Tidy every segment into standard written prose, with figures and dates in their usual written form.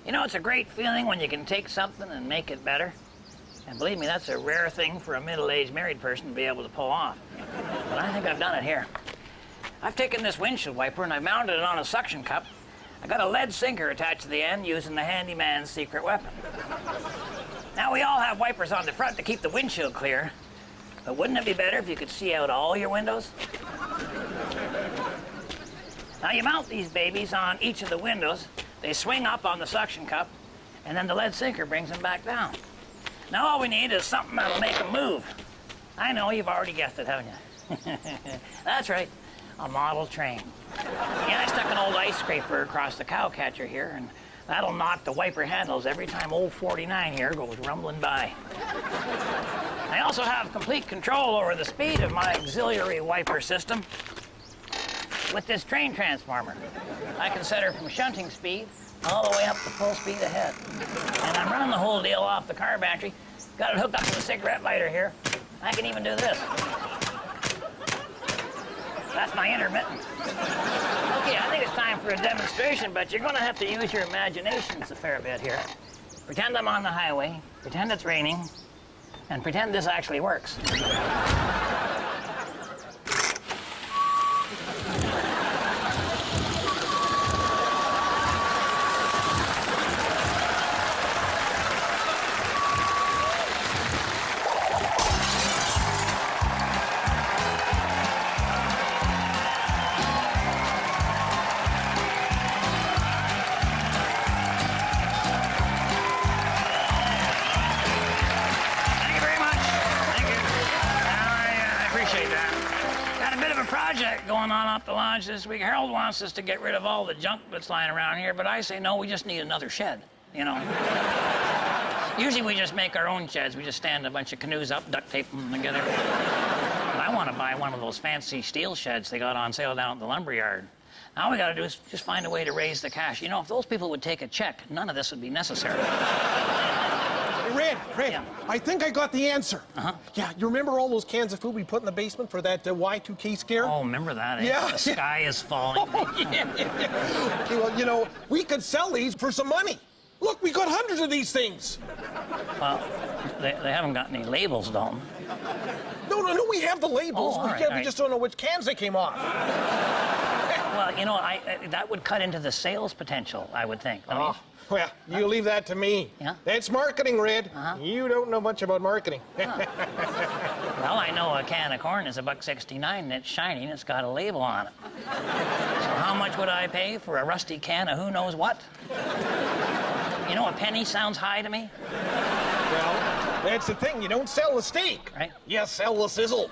You know, it's a great feeling when you can take something and make it better. And believe me, that's a rare thing for a middle-aged married person to be able to pull off. But I think I've done it here. I've taken this windshield wiper and I've mounted it on a suction cup. I got a lead sinker attached to the end using the handyman's secret weapon. Now, we all have wipers on the front to keep the windshield clear, but wouldn't it be better if you could see out all your windows? Now, you mount these babies on each of the windows. They swing up on the suction cup, and then the lead sinker brings them back down. Now, all we need is something that'll make them move. I know, you've already guessed it, haven't you? That's right, a model train. Yeah, I stuck an old ice scraper across the cow catcher here, and that'll knock the wiper handles every time old 49 here goes rumbling by. I also have complete control over the speed of my auxiliary wiper system with this train transformer. I can set her from shunting speed all the way up to full speed ahead. And I'm running the whole deal off the car battery. Got it hooked up to the cigarette lighter here. I can even do this. That's my intermittent. Okay, I think it's time for a demonstration, but you're gonna have to use your imaginations a fair bit here. Pretend I'm on the highway, pretend it's raining, and pretend this actually works. Project going on up the lodge this week. Harold wants us to get rid of all the junk that's lying around here, but I say no, we just need another shed, you know. Usually we just make our own sheds. We just stand a bunch of canoes up, duct tape them together. But I want to buy one of those fancy steel sheds they got on sale down at the lumberyard. Now all we got to do is just find a way to raise the cash. You know, if those people would take a check, none of this would be necessary. Red, Yeah. I think I got the answer. Uh-huh. Yeah, you remember all those cans of food we put in the basement for that Y2K scare? Oh, remember that, eh? Yeah. The sky is falling. Oh, yeah. Okay, well, you know, we could sell these for some money. Look, we got hundreds of these things. Well, they haven't got any labels, Dalton. No, we have the labels. Oh, all we right. just don't know which cans they came off. Well, you know, that would cut into the sales potential, I would think. I mean, Well, you leave that to me. Yeah? That's marketing, Red. Uh-huh. You don't know much about marketing. well, I know a can of corn is $1.69 and it's shiny and it's got a label on it. So how much would I pay for a rusty can of who knows what? You know, a penny sounds high to me. Well, that's the thing. You don't sell the steak. Right. You sell the sizzle.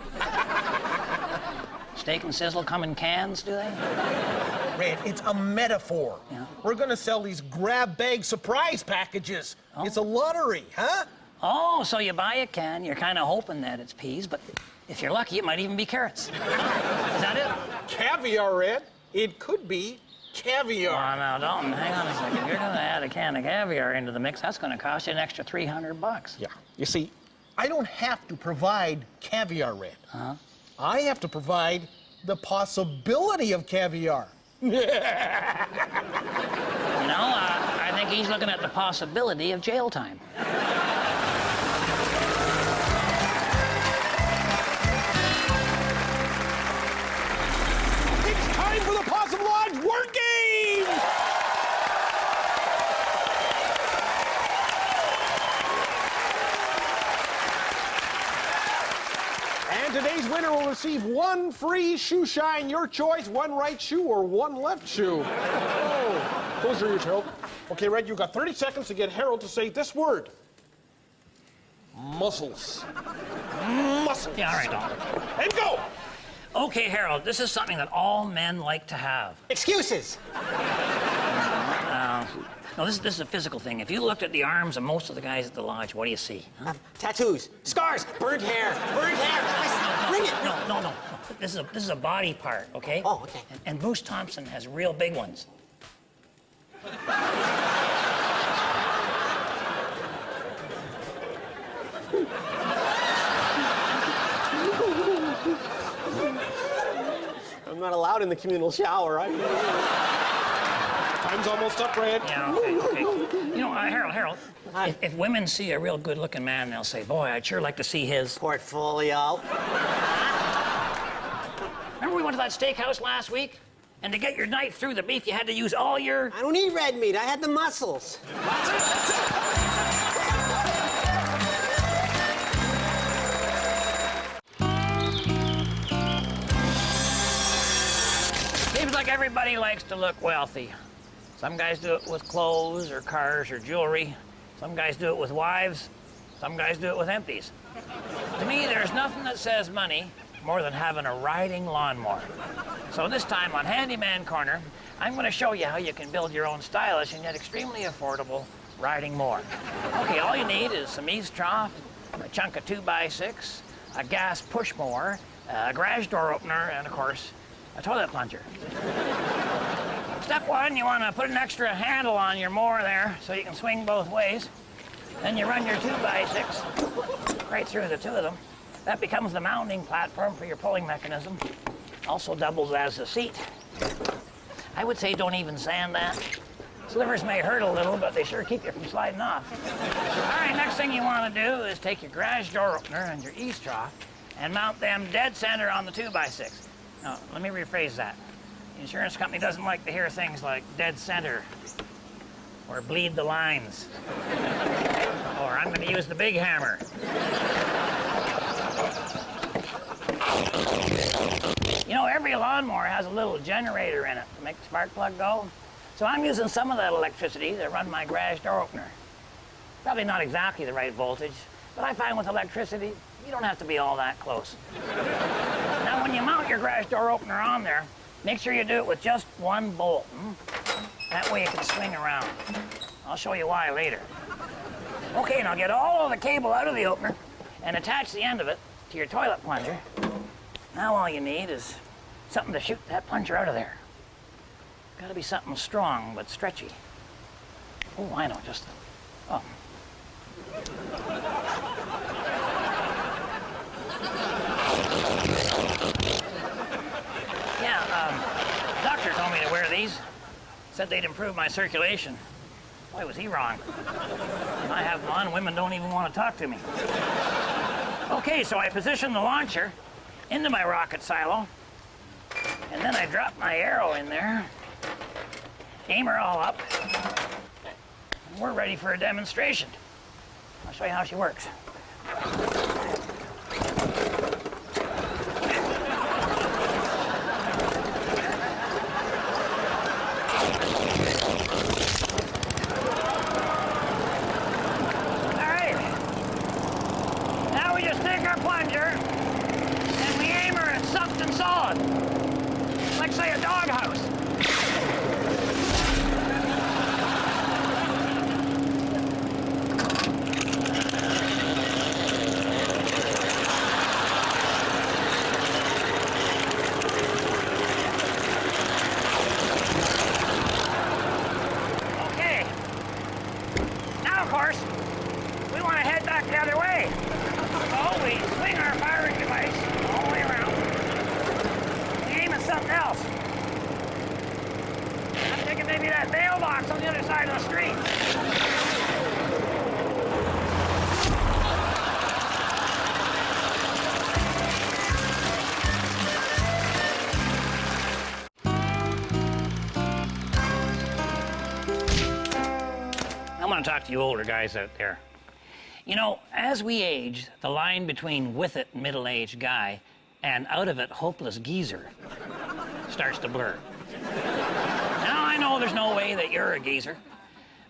Steak and sizzle come in cans, do they? Red, it's a metaphor. Yeah. We're gonna sell these grab bag surprise packages. Oh. It's a lottery, huh? Oh, so you buy a can, you're kind of hoping that it's peas, but if you're lucky, it might even be carrots. Is that it? Caviar, Red. It could be caviar. Oh, now, Dalton, hang on a second. If you're going to add a can of caviar into the mix, that's going to cost you an extra $300. Yeah. You see, I don't have to provide caviar, Red. Huh? I have to provide the possibility of caviar. You know, I think he's looking at the possibility of jail time. It's time for the Possum Lodge word game! And today's winner will receive one free shoe shine, your choice, one right shoe or one left shoe. Oh, those are yours, Harold. Okay, Red, you've got 30 seconds to get Harold to say this word. Muscles. Muscles. Yeah, all right, Dalton. And go! Okay, Harold, this is something that all men like to have. Excuses. No, this is a physical thing. If you looked at the arms of most of the guys at the lodge, what do you see? Huh? Tattoos. Scars. Burnt hair. Burnt hair. Bring it. No. This is a body part, okay? Oh, okay. And Moose Thompson has real big ones. I'm not allowed in the communal shower. Time's almost up, Red. Yeah, okay. You know, Harold, Hi. if women see a real good-looking man, they'll say, boy, I'd sure like to see his... Portfolio. Remember we went to that steakhouse last week? And to get your knife through the beef, you had to use all your... I don't eat red meat. I had the muscles. Seems like everybody likes to look wealthy. Some guys do it with clothes or cars or jewelry. Some guys do it with wives. Some guys do it with empties. To me, there's nothing that says money more than having a riding lawnmower. So this time on Handyman Corner, I'm going to show you how you can build your own stylish and yet extremely affordable riding mower. Okay, all you need is some eaves trough, a chunk of 2x6, a gas push mower, a garage door opener, and of course, a toilet plunger. Step one, you want to put an extra handle on your mower there so you can swing both ways. Then you run your 2x6 right through the two of them. That becomes the mounting platform for your pulling mechanism. Also doubles as a seat. I would say don't even sand that. Slivers may hurt a little, but they sure keep you from sliding off. All right, next thing you want to do is take your garage door opener and your eaves trough and mount them dead center on the 2x6. Now, let me rephrase that. The insurance company doesn't like to hear things like dead center or bleed the lines or I'm going to use the big hammer. You know, every lawnmower has a little generator in it to make the spark plug go. So I'm using some of that electricity to run my garage door opener. Probably not exactly the right voltage, but I find with electricity, you don't have to be all that close. Now, when you mount your garage door opener on there, make sure you do it with just one bolt. That way you can swing around. I'll show you why later. Okay, now get all of the cable out of the opener and attach the end of it to your toilet plunger. Now all you need is something to shoot that plunger out of there. Gotta be something strong but stretchy. Oh, I know, just... Oh. Yeah, doctor told me to wear these. Said they'd improve my circulation. Boy, was he wrong. When I have them on, women don't even want to talk to me. Okay, so I position the launcher into my rocket silo, and then I drop my arrow in there, aim her all up, and we're ready for a demonstration. I'll show you how she works. All right. Now we just take our plunger and we aim her at something solid, like say a doghouse. Okay. Now, of course, we want to head back the other way. So we swing our firing device all the way around. We aim at something else. I'm thinking maybe that mailbox on the other side of the street. I want to talk to you older guys out there. You know, as we age, the line between with it middle-aged guy and out of it hopeless geezer starts to blur. Now, I know there's no way that you're a geezer,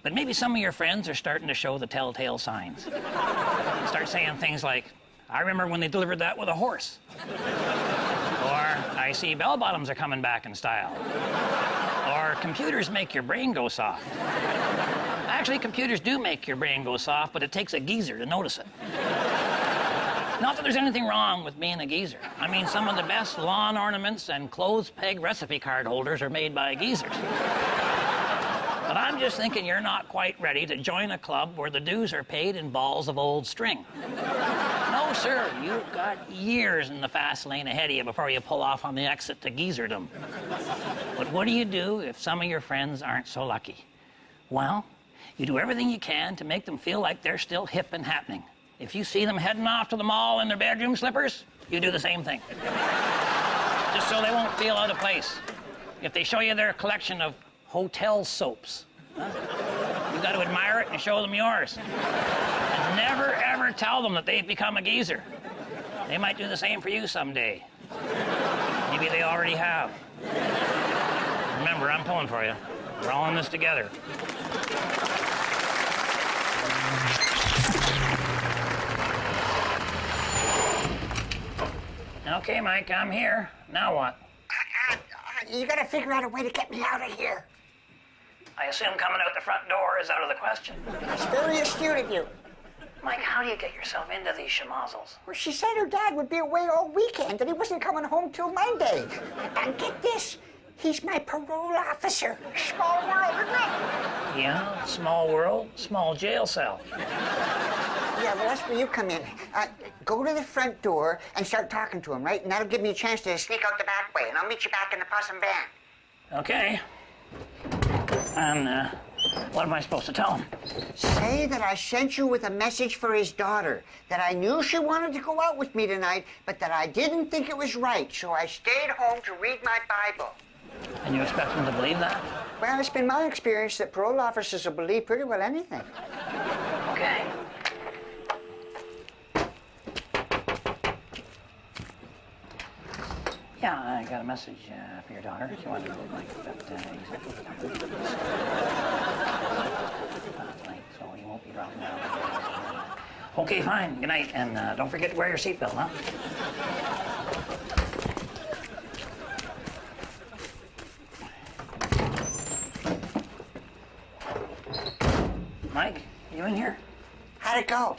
but maybe some of your friends are starting to show the telltale signs. Start saying things like, I remember when they delivered that with a horse. Or, I see bell-bottoms are coming back in style. Or, computers make your brain go soft. Actually, computers do make your brain go soft, but it takes a geezer to notice it. Not that there's anything wrong with being a geezer. I mean, some of the best lawn ornaments and clothes peg recipe card holders are made by geezers. But I'm just thinking you're not quite ready to join a club where the dues are paid in balls of old string. No No, sir. You've got years in the fast lane ahead of you before you pull off on the exit to geezerdom. But what do you do if some of your friends aren't so lucky? Well, you do everything you can to make them feel like they're still hip and happening. If you see them heading off to the mall in their bedroom slippers, you do the same thing. Just so they won't feel out of place. If they show you their collection of hotel soaps, you got to admire it and show them yours. And never, ever tell them that they've become a geezer. They might do the same for you someday. Maybe they already have. Remember, I'm pulling for you. We're all in this together. Okay, Mike, I'm here. Now what? You gotta figure out a way to get me out of here. I assume coming out the front door is out of the question. It's very astute of you. Mike, how do you get yourself into these schmozzles? Well, she said her dad would be away all weekend, and he wasn't coming home till Monday. And get this, he's my parole officer. Small world, isn't it? Yeah, small world, small jail cell. Yeah, well, that's where you come in. Go to the front door and start talking to him, right? And that'll give me a chance to sneak out the back way, and I'll meet you back in the Possum van. Okay. And, what am I supposed to tell him? Say that I sent you with a message for his daughter, that I knew she wanted to go out with me tonight, but that I didn't think it was right, so I stayed home to read my Bible. And you expect him to believe that? Well, it's been my experience that parole officers will believe pretty well anything. Okay. Yeah, I got a message for your daughter. She wanted to go like late, so he won't be dropping out. Okay, fine. Good night, and don't forget to wear your seatbelt, huh? Mike, you in here? How'd it go?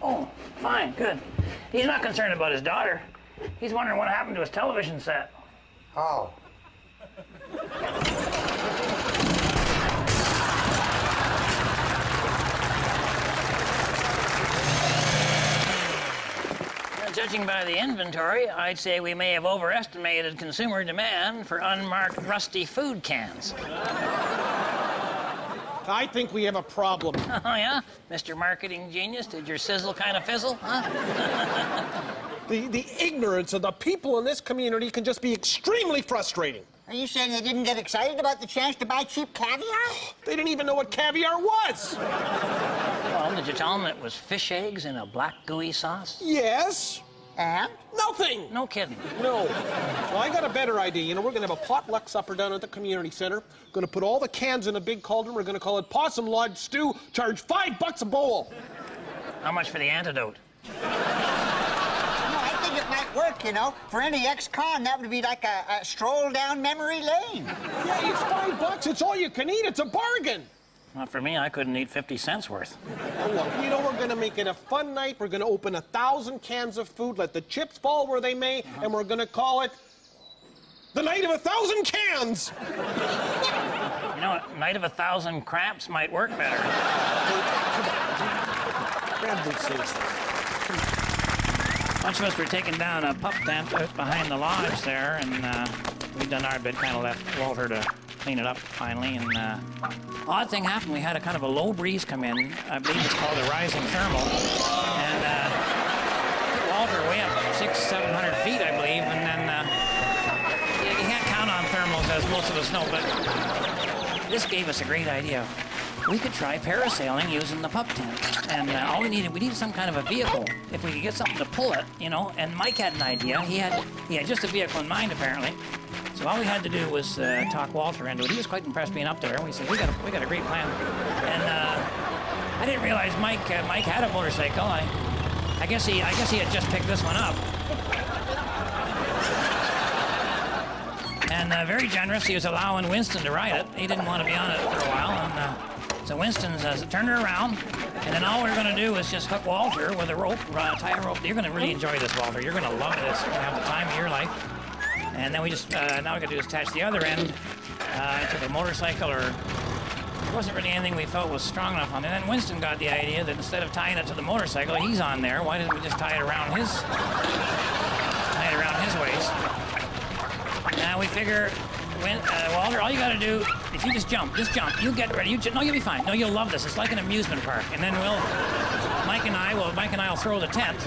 Oh, fine, good. He's not concerned about his daughter. He's wondering what happened to his television set. Oh. Judging by the inventory, I'd say we may have overestimated consumer demand for unmarked rusty food cans. I think we have a problem. Oh, yeah? Mr. Marketing Genius, did your sizzle kind of fizzle, huh? The ignorance of the people in this community can just be extremely frustrating. Are you saying they didn't get excited about the chance to buy cheap caviar? They didn't even know what caviar was. Well, did you tell them it was fish eggs in a black gooey sauce? Yes. And? Nothing. No kidding. No. Well, I got a better idea. You know, we're going to have a potluck supper down at the community center. Going to put all the cans in a big cauldron. We're going to call it Possum Lodge Stew. Charge $5 a bowl. How much for the antidote? I think it might work, you know. For any ex-con, that would be like a stroll down memory lane. Yeah, it's $5. It's all you can eat. It's a bargain. Not for me. I couldn't eat 50 cents worth. Oh, look, you know, we're going to make it a fun night. We're going to open 1,000 cans of food, let the chips fall where they may, and we're going to call it the Night of 1,000 Cans. You know, a night of 1,000 cramps might work better. Grab these things. A bunch of us were taking down a pup tent out behind the lodge there, and we'd done our bit, kind of left Walter to clean it up finally, and odd thing happened. We had a kind of a low breeze come in. I believe it's called a rising thermal, and took Walter way up 600-700 feet, I believe, and then you can't count on thermals, as most of us know, but this gave us a great idea. We could try parasailing using the pup tent, and all we needed some kind of a vehicle. If we could get something to pull it, you know, and Mike had an idea. He had just a vehicle in mind, apparently. So all we had to do was talk Walter into it. He was quite impressed being up there, and we said, we got a great plan. And I didn't realize Mike had a motorcycle. I guess he had just picked this one up. And very generous, he was allowing Winston to ride it. He didn't want to be on it for a while, and so Winston says, turn her around, and then all we're going to do is just hook Walter with a rope, tie a rope. You're going to really enjoy this, Walter. You're going to love this. You're going to have the time of your life. And then we just, now we got to do is attach the other end to the motorcycle or wasn't really anything we felt was strong enough on there. And then Winston got the idea that instead of tying it to the motorcycle, he's on there. Why didn't we just tie it around his waist? Now we figure, Walter, all you gotta do, if you just jump. You get ready. No, you'll be fine. No, you'll love this. It's like an amusement park. And then Mike and I will throw the tent.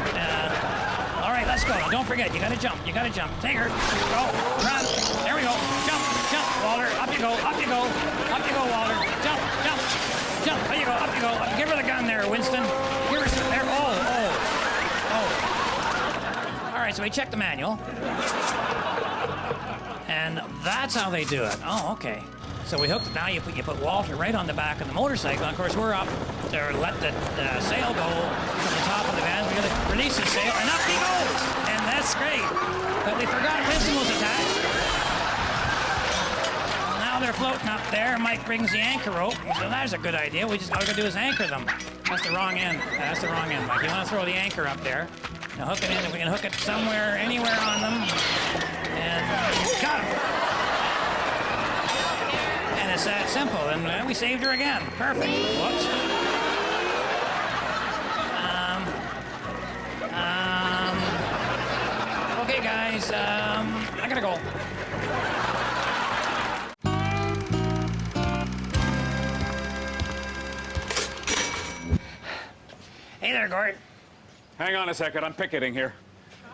All right, let's go. Now, don't forget, you gotta jump. Take her. Go. Run. There we go. Jump, Walter. Up you go, Walter. Jump. There you go, up you go. Give her the gun there, Winston. Give her some, there. Oh. All right, so we checked the manual. And that's how they do it. Oh, okay. So we hooked, now you put Walter right on the back of the motorcycle. And of course, we're up to let the sail go from the top of the van. We're gonna release the sail, and up he goes! And that's great. But we forgot Winston was attached. Now they're floating up there. Mike brings the anchor rope. So that's a good idea. All we gotta do is anchor them. That's the wrong end. That's the wrong end, Mike. You wanna throw the anchor up there. Now hook it in. If we can hook it somewhere, anywhere on them. And got him. And it's that simple, and we saved her again. Perfect. Whoops. Okay, guys, I gotta go. Hey there, Gord. Hang on a second, I'm picketing here.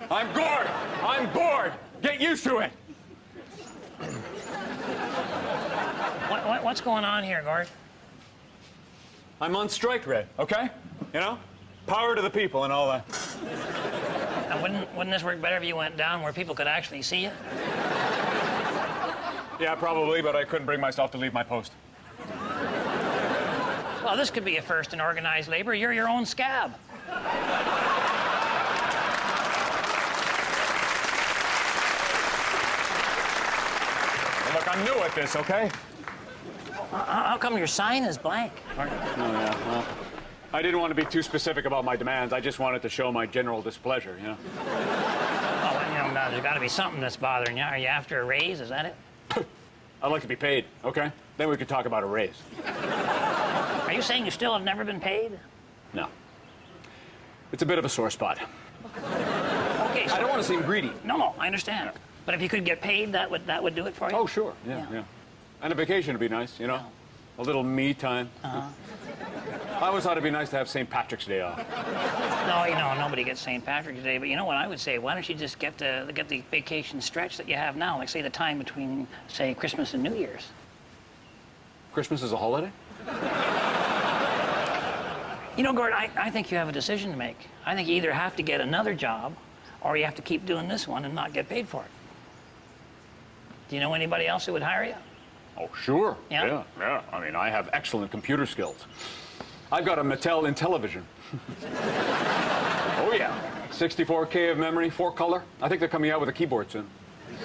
I'm Gord! I'm bored! Get used to it! What's going on here, Gord? I'm on strike, Red, okay? You know? Power to the people and all that. And wouldn't this work better if you went down where people could actually see you? Yeah, probably, but I couldn't bring myself to leave my post. Well, this could be a first in organized labor. You're your own scab. Look, I'm new at this, okay? How come your sign is blank? Oh, yeah, well, I didn't want to be too specific about my demands. I just wanted to show my general displeasure, you know? Oh, well, you know, there's got to be something that's bothering you. Are you after a raise? Is that it? I'd like to be paid, okay? Then we could talk about a raise. Are you saying you still have never been paid? No. It's a bit of a sore spot. Okay, so I don't want to seem greedy. No, I understand. But if you could get paid, that would do it for you? Oh, sure, yeah. And a vacation would be nice, you know? A little me time. I always thought it'd be nice to have St. Patrick's Day off. No, you know, nobody gets St. Patrick's Day, but you know what I would say? Why don't you just get the vacation stretch that you have now, like, say, the time between, say, Christmas and New Year's? Christmas is a holiday? You know, Gord, I think you have a decision to make. I think you either have to get another job, or you have to keep doing this one and not get paid for it. Do you know anybody else who would hire you? Oh, sure. Yeah? Yeah. I mean, I have excellent computer skills. I've got a Mattel Intellivision. Oh, yeah. 64K of memory, 4-color. I think they're coming out with a keyboard soon.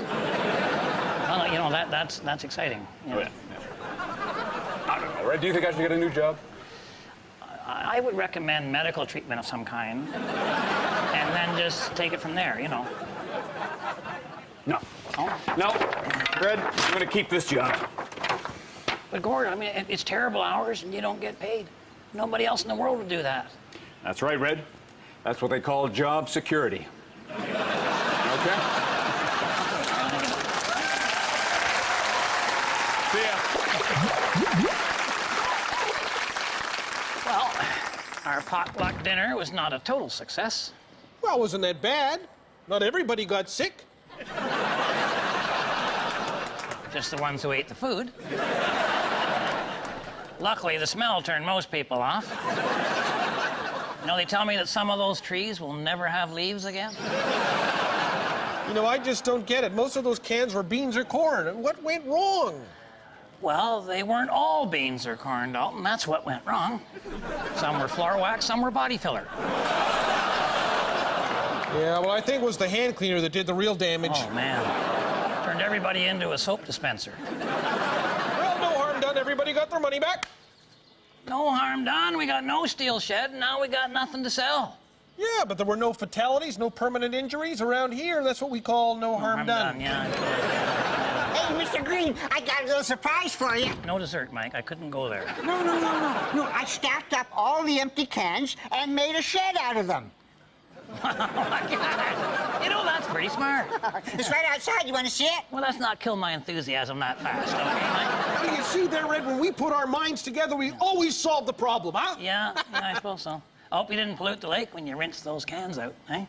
Well, you know, that's exciting. You know. Oh, yeah. I don't know, Red. Do you think I should get a new job? I would recommend medical treatment of some kind, and then just take it from there, you know. No. Oh. No. Red, I'm going to keep this job. But Gord, I mean, it's terrible hours and you don't get paid. Nobody else in the world would do that. That's right, Red. That's what they call job security. Okay? See ya. Well, our potluck dinner was not a total success. Well, wasn't that bad? Not everybody got sick. Just the ones who ate the food. Luckily, the smell turned most people off. You know, they tell me that some of those trees will never have leaves again. You know, I just don't get it. Most of those cans were beans or corn. What went wrong? Well, they weren't all beans or corn, Dalton. That's what went wrong. Some were floor wax, some were body filler. Yeah, well, I think it was the hand cleaner that did the real damage. Oh, man. Turned everybody into a soap dispenser. Well, no harm done. Everybody got their money back. No harm done. We got no steel shed, and now we got nothing to sell. Yeah, but there were no fatalities, no permanent injuries around here. That's what we call no harm done. Yeah. Hey, Mr. Green, I got a little surprise for you. No dessert, Mike. I couldn't go there. No. I stacked up all the empty cans and made a shed out of them. You know, that's pretty smart. It's right outside. You want to see it? Well, let's not kill my enthusiasm that fast, okay, Mike? Now, you see there, Red, when we put our minds together, we always solve the problem, huh? Yeah, I suppose so. I hope you didn't pollute the lake when you rinsed those cans out, eh?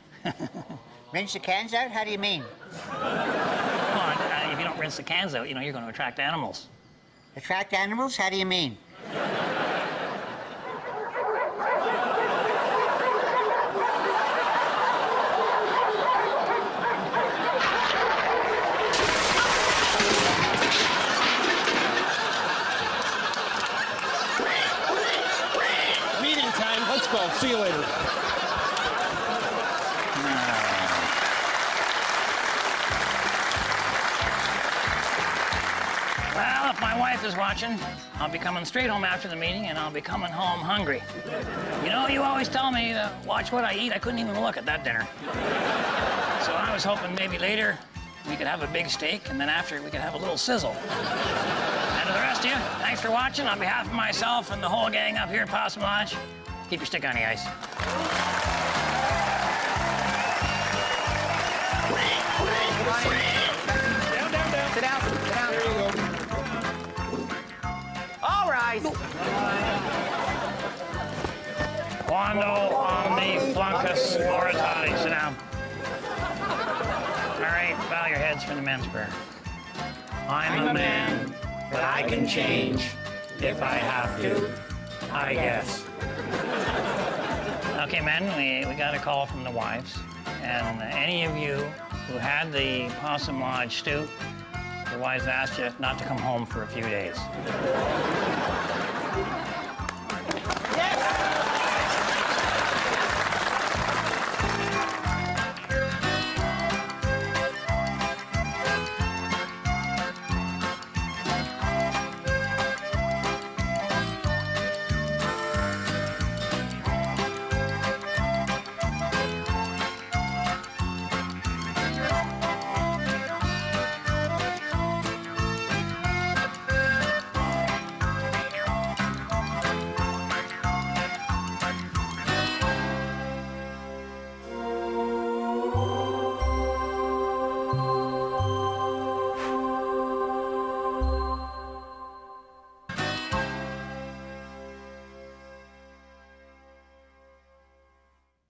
Rinse the cans out? How do you mean? Come on, if you don't rinse the cans out, you know, you're going to attract animals. Attract animals? How do you mean? Meeting time. Let's go. See you later. Well, if my wife is watching, I'll be coming straight home after the meeting, and I'll be coming home hungry. You know, you always tell me to watch what I eat. I couldn't even look at that dinner. So I was hoping maybe later we could have a big steak, and then after we could have a little sizzle. And to the rest of you, thanks for watching. On behalf of myself and the whole gang up here at Possum Lodge, keep your stick on the ice. Down. Sit down. There you go. All right. Quando, Omni, Flunkus, Moritati. Sit down. All right, bow your heads for the men's prayer. I'm a man, but I can change if I have to, I guess. Okay, men, we got a call from the wives. And any of you who had the Possum Lodge stew, the wives asked you not to come home for a few days.